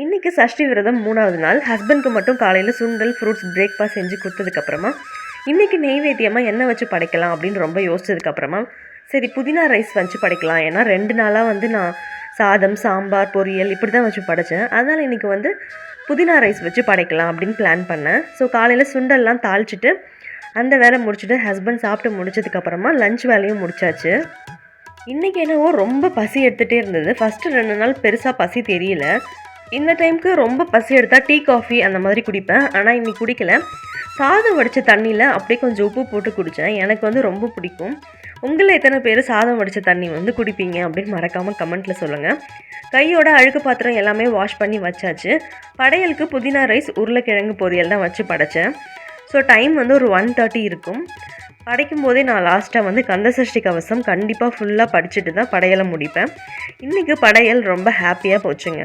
இன்றைக்கி சஷ்டி விரதம் 3வது நாள். ஹஸ்பண்ட்க்கு மட்டும் காலையில் சுண்டல் ஃப்ரூட்ஸ் பிரேக்ஃபாஸ்ட் செஞ்சு கொடுத்ததுக்கப்புறமா இன்றைக்கி நெய்வேத்தியமாக என்ன வச்சு படைக்கலாம் அப்படின்னு ரொம்ப யோசிச்சதுக்கப்புறமா சரி புதினா ரைஸ் வச்சு படைக்கலாம். ஏன்னா 2 நாளாக நான் சாதம் சாம்பார் பொரியல் இப்படி தான் வச்சு படைத்தேன். அதனால் இன்றைக்கி புதினா ரைஸ் வச்சு படைக்கலாம் அப்படின்னு பிளான் பண்ணேன். ஸோ காலையில் சுண்டல்லாம் தாளிச்சிட்டு அந்த வேலை முடிச்சுட்டு ஹஸ்பண்ட் சாப்பிட்டு முடிச்சதுக்கப்புறமா லஞ்ச் வேலையும் முடிச்சாச்சு. இன்றைக்கி என்னவோ ரொம்ப பசி எடுத்துகிட்டே இருந்தது. ஃபஸ்ட்டு 2 நாள் பெருசாக பசி தெரியல. இந்த டைமுக்கு ரொம்ப பசி எடுத்தால் டீ காஃபி அந்த மாதிரி குடிப்பேன். ஆனால் இன்றைக்கி குடிக்கல. சாதம் வடித்த தண்ணியில் அப்படியே கொஞ்சம் உப்பு போட்டு குடித்தேன். எனக்கு ரொம்ப பிடிக்கும். உங்களில் எத்தனை பேர் சாதம் வடித்த தண்ணி குடிப்பீங்க அப்படின்னு மறக்காமல் கமெண்ட்டில் சொல்லுங்கள். கையோட அழுக்கு பாத்திரம் எல்லாமே வாஷ் பண்ணி வச்சாச்சு. படையலுக்கு புதினா ரைஸ் உருளைக்கிழங்கு பொரியல் தான் வச்சு படைத்தேன். ஸோ டைம் ஒரு 1:30 இருக்கும். படைக்கும் போதே நான் லாஸ்ட்டாக கந்தசஷ்டி கவசம் கண்டிப்பாக ஃபுல்லாக படிச்சுட்டு தான் படையலை முடிப்பேன். இன்றைக்கி படையல் ரொம்ப ஹாப்பியாக போச்சுங்க.